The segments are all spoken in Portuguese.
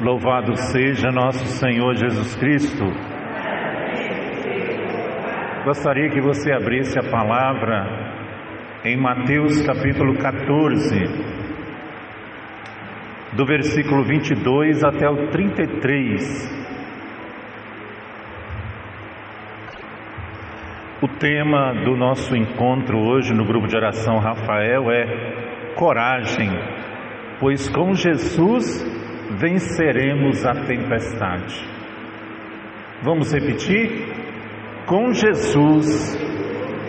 Louvado seja nosso Senhor Jesus Cristo. Gostaria que você abrisse a palavra em Mateus capítulo 14, do versículo 22 até o 33. O tema do nosso encontro hoje no grupo de oração Rafael é coragem, pois com Jesus venceremos a tempestade. Vamos repetir? Com Jesus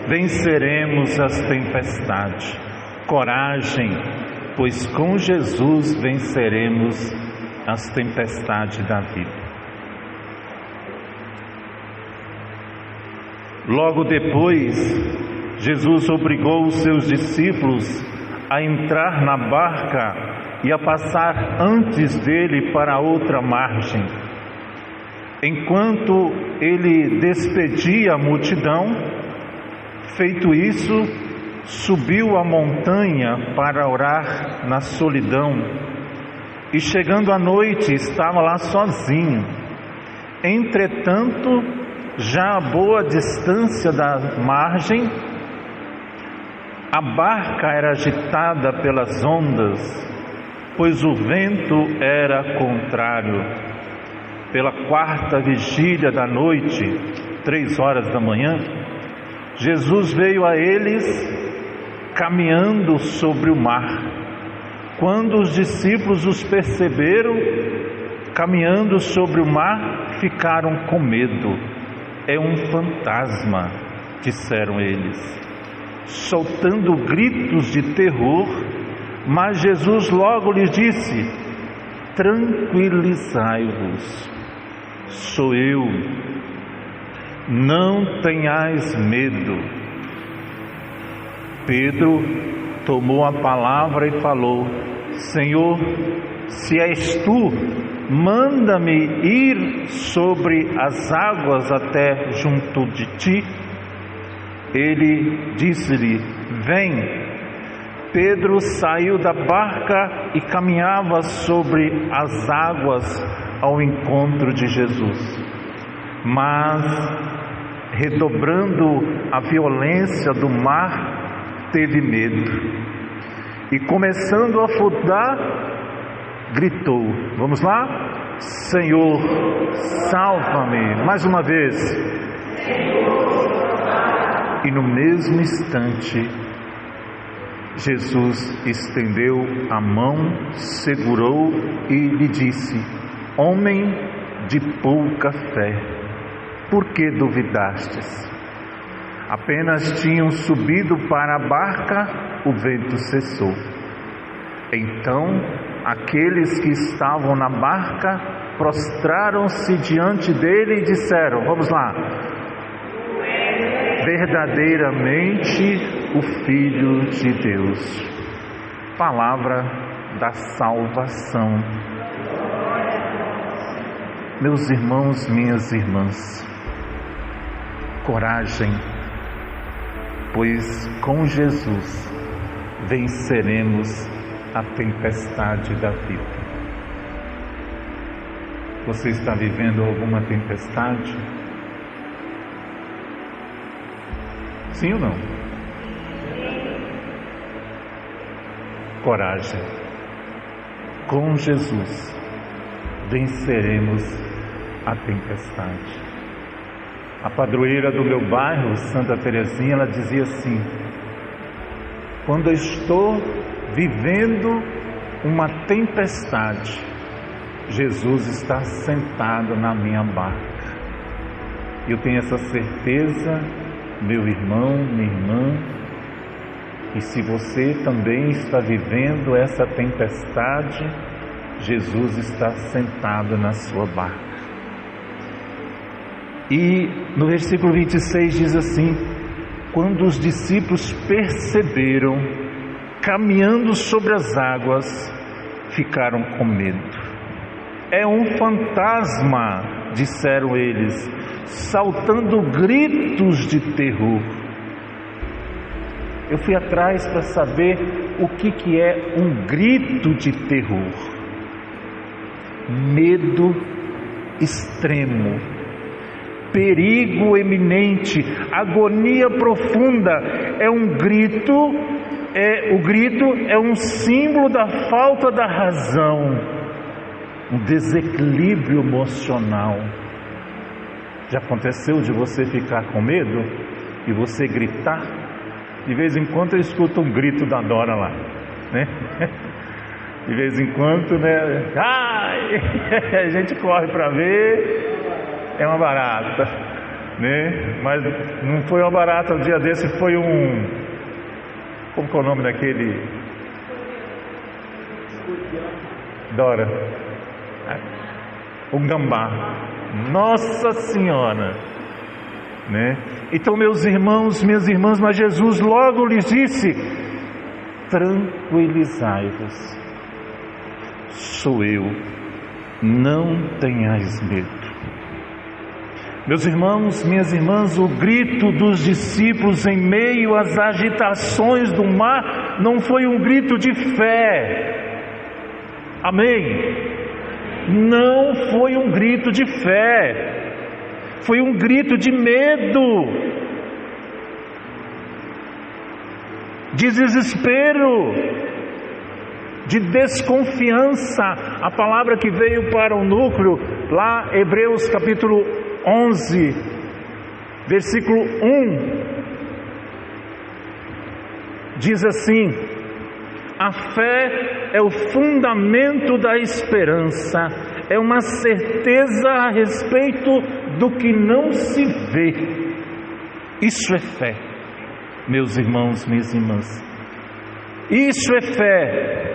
venceremos as tempestades. Coragem, pois com Jesus venceremos as tempestades da vida. Logo depois, Jesus obrigou os seus discípulos a entrar na barca e a passar antes dele para outra margem. Enquanto ele despedia a multidão, feito isso, subiu a montanha para orar na solidão. E chegando à noite, estava lá sozinho. Entretanto, já a boa distância da margem, a barca era agitada pelas ondas, pois o vento era contrário. Pela quarta vigília da noite, 3 horas da manhã, Jesus veio a eles caminhando sobre o mar. Quando os discípulos os perceberam caminhando sobre o mar, ficaram com medo. É um fantasma, disseram eles, soltando gritos de terror. Mas Jesus logo lhes disse: tranquilizai-vos, sou eu, não tenhais medo. Pedro tomou a palavra e falou: Senhor, se és tu, manda-me ir sobre as águas até junto de ti. Ele disse-lhe: vem. Pedro saiu da barca e caminhava sobre as águas ao encontro de Jesus. Mas, redobrando a violência do mar, teve medo. E começando a afundar, gritou. Vamos lá? Senhor, salva-me. Mais uma vez. E no mesmo instante, Jesus estendeu a mão, segurou e lhe disse: homem de pouca fé, por que duvidastes? Apenas tinham subido para a barca, o vento cessou. Então, aqueles que estavam na barca prostraram-se diante dele e disseram: vamos lá, verdadeiramente o Filho de Deus. Palavra da salvação. Meus irmãos, minhas irmãs, coragem, pois com Jesus venceremos a tempestade da vida. Você está vivendo alguma tempestade? Sim ou não? Coragem. Com Jesus venceremos a tempestade. A padroeira do meu bairro, Santa Teresinha, ela dizia assim: quando eu estou vivendo uma tempestade, Jesus está sentado na minha barca. Eu tenho essa certeza, meu irmão, minha irmã, e se você também está vivendo essa tempestade, Jesus está sentado na sua barca. E no versículo 26 diz assim: quando os discípulos perceberam, caminhando sobre as águas, ficaram com medo. É um fantasma, disseram eles, saltando gritos de terror. Eu fui atrás para saber o que é um grito de terror. medo extremo, perigo eminente, agonia profunda. O grito é um símbolo da falta da razão, um desequilíbrio emocional. Já aconteceu de você ficar com medo e você gritar? De vez em quando eu escuto um grito da Dora lá, né? De vez em quando, né? Ai! A gente corre para ver, é uma barata, né? Mas não foi uma barata, um dia desse foi como que é o nome daquele? Dora. Um gambá. Nossa Senhora, né? Então, meus irmãos, minhas irmãs, mas Jesus logo lhes disse: tranquilizai-vos, sou eu, não tenhais medo. Meus irmãos, minhas irmãs, o grito dos discípulos em meio às agitações do mar não foi um grito de fé. Amém? Não foi um grito de fé, foi um grito de medo, de desespero, de desconfiança. A palavra que veio para o núcleo, lá, Hebreus capítulo 11, versículo 1, diz assim: a fé é o fundamento da esperança, é uma certeza a respeito do que não se vê. Isso é fé, meus irmãos, minhas irmãs. Isso é fé.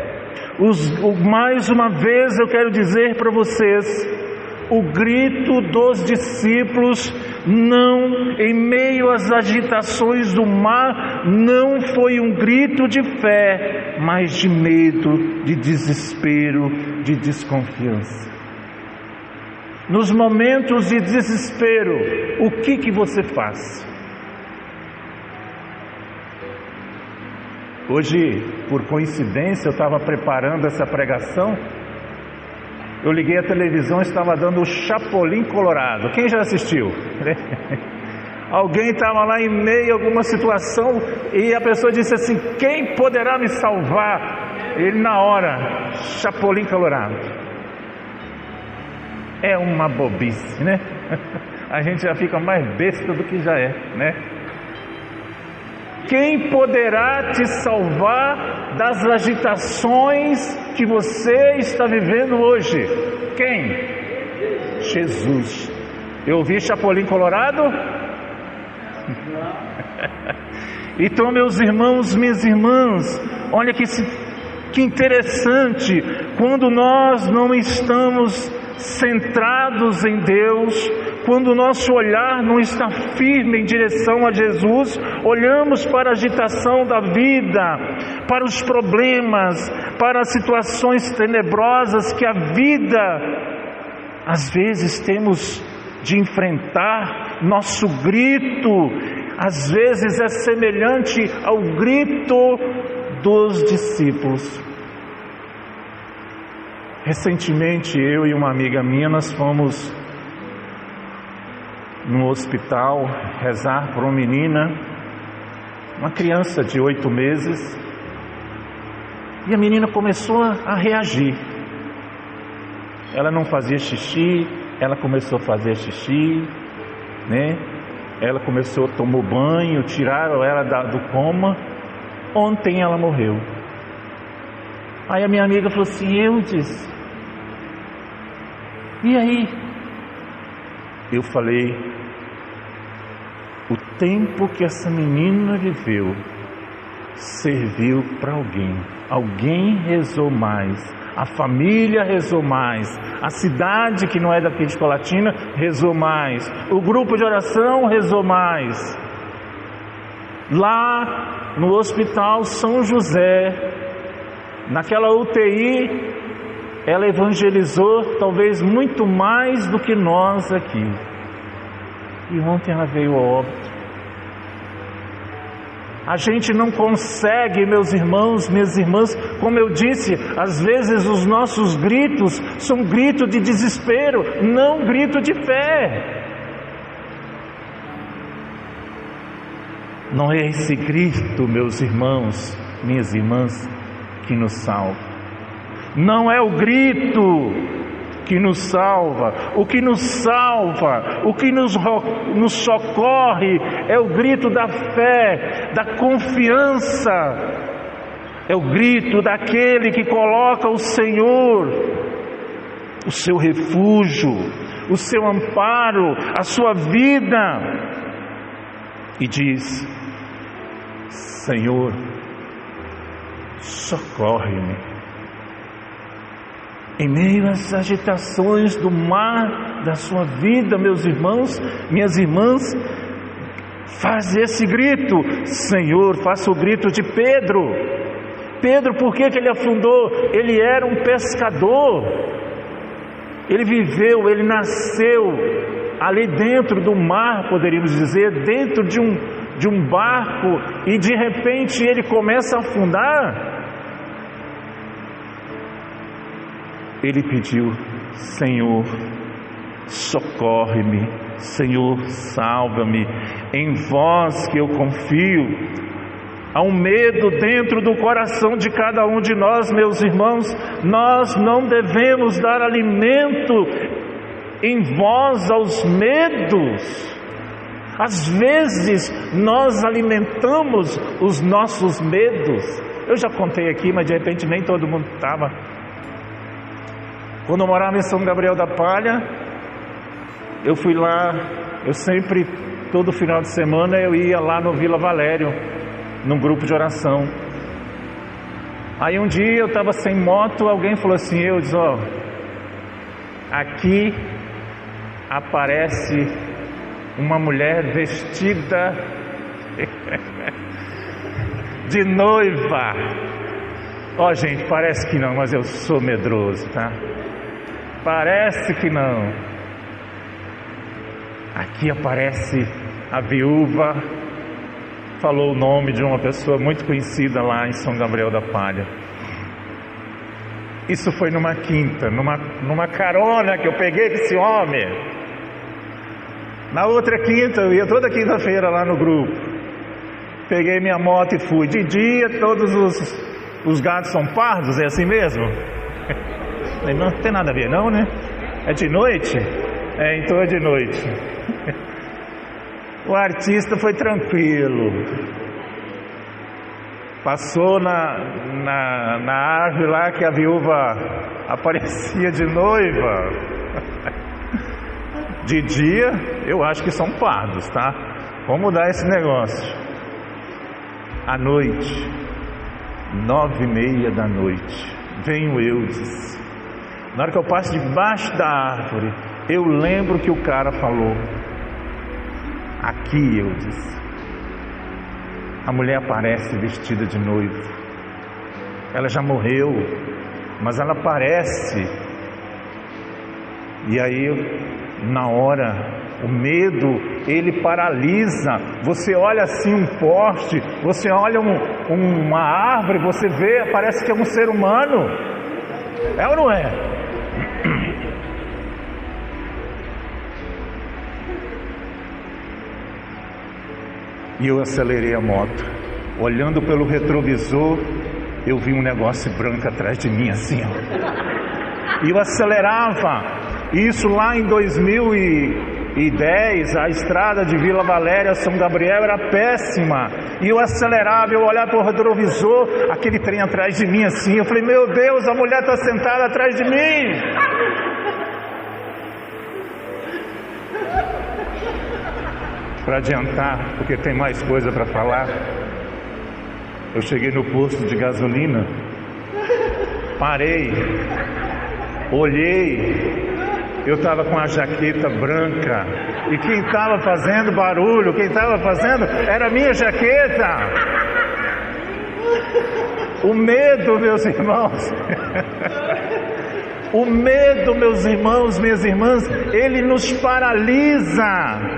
Mais uma vez eu quero dizer para vocês, o grito dos discípulos, não, em meio às agitações do mar, não foi um grito de fé, mas de medo, de desespero, de desconfiança. Nos momentos de desespero, o que você faz? Hoje, por coincidência, eu estava preparando essa pregação. Eu liguei a televisão, estava dando o Chapolin Colorado. Quem já assistiu? Alguém estava lá em meio a alguma situação e a pessoa disse assim: quem poderá me salvar? Ele na hora, Chapolin Colorado. É uma bobice, né? A gente já fica mais besta do que já é, né? Quem poderá te salvar das agitações que você está vivendo hoje? Quem? Jesus. Eu ouvi Chapolin Colorado? Então, meus irmãos, minhas irmãs, olha que interessante, quando nós não estamos centrados em Deus, quando o nosso olhar não está firme em direção a Jesus, olhamos para a agitação da vida, para os problemas, para as situações tenebrosas que a vida, às vezes, temos de enfrentar. Nosso grito, às vezes, é semelhante ao grito dos discípulos. Recentemente, eu e uma amiga minha, nós fomos no hospital rezar por uma menina, uma criança de 8 meses, e a menina começou a reagir. Ela não fazia xixi, ela começou a fazer xixi, né? Ela tomou banho, tiraram ela do coma. Ontem ela morreu. Aí a minha amiga falou assim: Eudes, e aí? Eu falei: o tempo que essa menina viveu serviu para alguém rezou mais, a família rezou mais, a cidade que não é daqui de Colatina rezou mais, o grupo de oração rezou mais. Lá no Hospital São José, naquela UTI, ela evangelizou talvez muito mais do que nós aqui. E ontem ela veio ao óbito. A gente não consegue, meus irmãos, minhas irmãs, Como eu disse, às vezes os nossos gritos são gritos de desespero, não grito de fé. Não é esse grito, meus irmãos, minhas irmãs, que nos salva. Não é o grito que nos salva. O que nos salva, o que nos socorre é o grito da fé, da confiança. É o grito daquele que coloca o Senhor, o seu refúgio, o seu amparo, a sua vida, e diz: Senhor, socorre-me. Em meio às agitações do mar da sua vida, meus irmãos, minhas irmãs, faz esse grito. Senhor, faça o grito de Pedro. Pedro, por que ele afundou? Ele era um pescador. Ele viveu, ele nasceu ali dentro do mar, poderíamos dizer, dentro de um barco, e de repente ele começa a afundar. Ele pediu: Senhor, socorre-me, Senhor, salva-me, em vós que eu confio. Há um medo dentro do coração de cada um de nós, meus irmãos. Nós não devemos dar alimento em vós aos medos. Às vezes nós alimentamos os nossos medos. Eu já contei aqui, mas de repente nem todo mundo estava. Quando eu morava em São Gabriel da Palha, eu fui lá, todo final de semana eu ia lá no Vila Valério, num grupo de oração. Aí um dia eu estava sem moto, alguém falou assim: aqui aparece uma mulher vestida de noiva. Gente, parece que não, mas eu sou medroso, tá? Parece que não. Aqui aparece a viúva, falou o nome de uma pessoa muito conhecida lá em São Gabriel da Palha. Isso foi numa quinta, numa carona que eu peguei com esse homem. Na outra quinta, eu ia toda quinta-feira lá no grupo. Peguei minha moto e fui. De dia todos os gatos são pardos, é assim mesmo? Não tem nada a ver não, né? É de noite? Então é de noite. O artista foi tranquilo. Passou na árvore lá que a viúva aparecia de noiva. De dia, eu acho que são pardos, tá? Vamos mudar esse negócio. À noite, 9:30 da noite, vem o Eudes. Na hora que eu passo debaixo da árvore, eu lembro que o cara falou: aqui, Eudes. A mulher aparece vestida de noivo. Ela já morreu, mas ela aparece. E aí, na hora, o medo, ele paralisa. Você olha assim um poste, você olha uma árvore, você vê, parece que é um ser humano. É ou não é? E eu acelerei a moto. Olhando pelo retrovisor, eu vi um negócio branco atrás de mim assim, ó. E eu acelerava. Isso lá em 2010, a estrada de Vila Valéria a São Gabriel era péssima. E eu acelerava, eu olhava para o retrovisor, aquele trem atrás de mim assim. Eu falei: meu Deus, a mulher está sentada atrás de mim. Para adiantar, porque tem mais coisa para falar, eu cheguei no posto de gasolina, parei, olhei. Eu estava com a jaqueta branca, e quem estava fazendo barulho, quem estava fazendo, era a minha jaqueta. O medo, meus irmãos, o medo, meus irmãos, minhas irmãs, ele nos paralisa.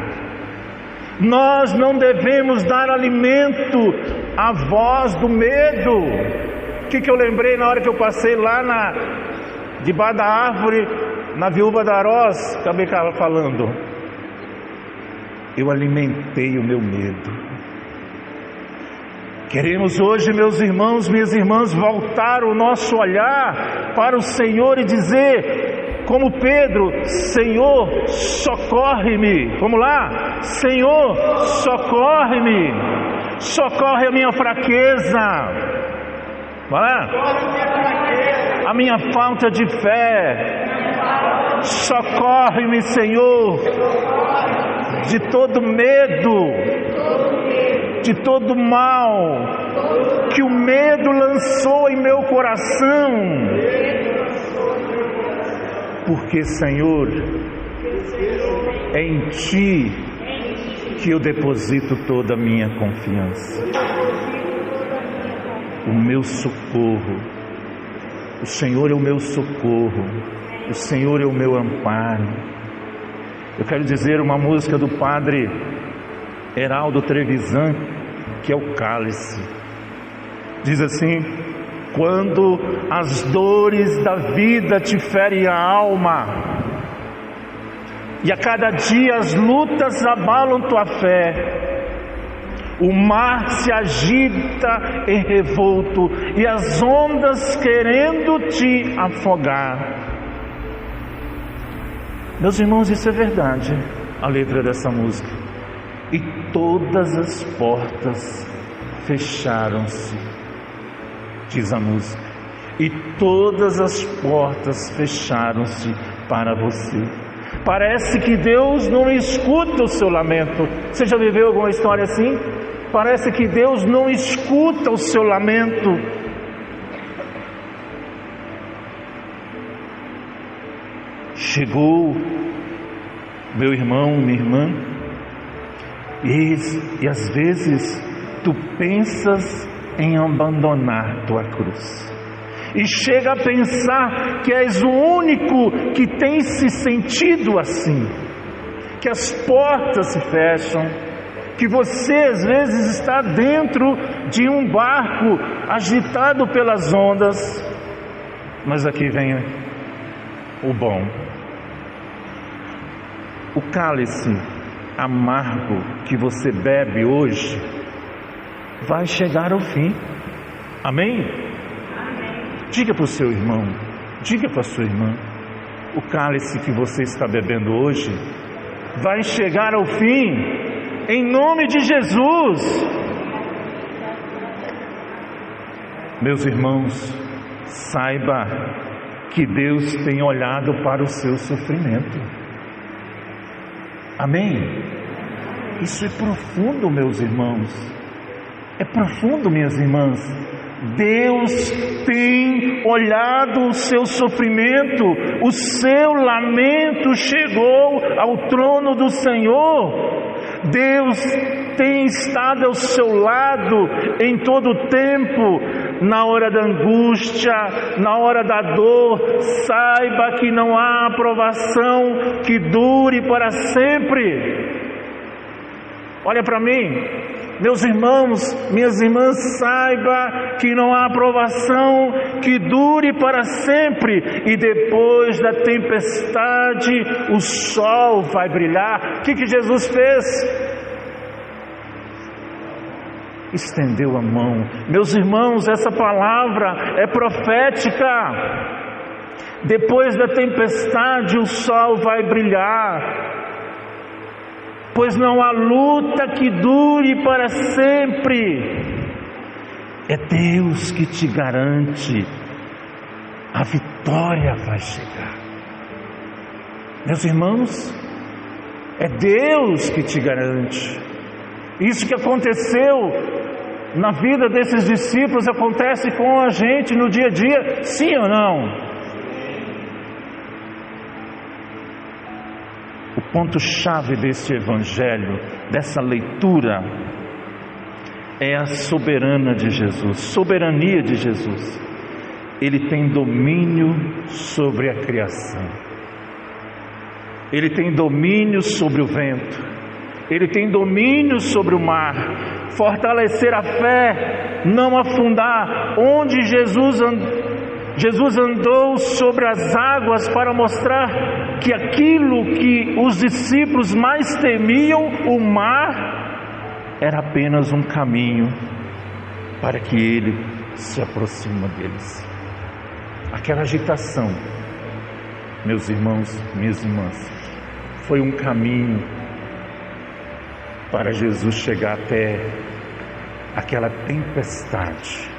Nós não devemos dar alimento à voz do medo. O que eu lembrei na hora que eu passei lá debaixo da árvore, na viúva da Aroz, acabei falando. Eu alimentei o meu medo. Queremos hoje, meus irmãos, minhas irmãs, voltar o nosso olhar para o Senhor e dizer, como Pedro: Senhor, socorre-me. Vamos lá? Senhor, socorre-me. Socorre a minha fraqueza. Vai lá? A minha falta de fé. Socorre-me, Senhor, de todo medo, de todo mal que o medo lançou em meu coração. Porque, Senhor, é em Ti que eu deposito toda a minha confiança. O meu socorro, o Senhor é o meu socorro, o Senhor é o meu amparo. Eu quero dizer uma música do Padre Heraldo Trevisan, que é o Cálice. Diz assim: quando as dores da vida te ferem a alma, e a cada dia as lutas abalam tua fé, o mar se agita em revolto e as ondas querendo te afogar. Meus irmãos, isso é verdade, a letra dessa música. E todas as portas fecharam-se, diz a música. E todas as portas fecharam-se para você. Parece que Deus não escuta o seu lamento. Você já viveu alguma história assim? Parece que Deus não escuta o seu lamento. Chegou, meu irmão, minha irmã, e às vezes tu pensas em abandonar tua cruz, e chega a pensar que és o único que tem se sentido assim, que as portas se fecham, que você às vezes está dentro de um barco agitado pelas ondas. Mas aqui vem o bom. O cálice amargo que você bebe hoje vai chegar ao fim. Amém? Diga para o seu irmão, diga para a sua irmã: o cálice que você está bebendo hoje vai chegar ao fim, em nome de Jesus. Meus irmãos, saiba que Deus tem olhado para o seu sofrimento. Amém? Isso é profundo, meus irmãos. É profundo, minhas irmãs. Deus tem olhado o seu sofrimento, o seu lamento chegou ao trono do Senhor. Deus tem estado ao seu lado em todo o tempo, na hora da angústia, na hora da dor. Saiba que não há aprovação que dure para sempre. Olha para mim, meus irmãos, minhas irmãs, saiba que não há aprovação que dure para sempre, e depois da tempestade o sol vai brilhar. O que Jesus fez? Estendeu a mão. Meus irmãos, essa palavra é profética. Depois da tempestade o sol vai brilhar, pois não há luta que dure para sempre. É Deus que te garante, a vitória vai chegar. Meus irmãos, é Deus que te garante. Isso que aconteceu na vida desses discípulos acontece com a gente no dia a dia, sim ou não? O ponto-chave desse evangelho, dessa leitura, é a soberania de Jesus. Ele tem domínio sobre a criação. Ele tem domínio sobre o vento. Ele tem domínio sobre o mar. fortalecer a fé, não afundar. Onde Jesus andou sobre as águas para mostrar que aquilo que os discípulos mais temiam, o mar, era apenas um caminho para que ele se aproxime deles. Aquela agitação, meus irmãos, minhas irmãs, foi um caminho para Jesus chegar até aquela tempestade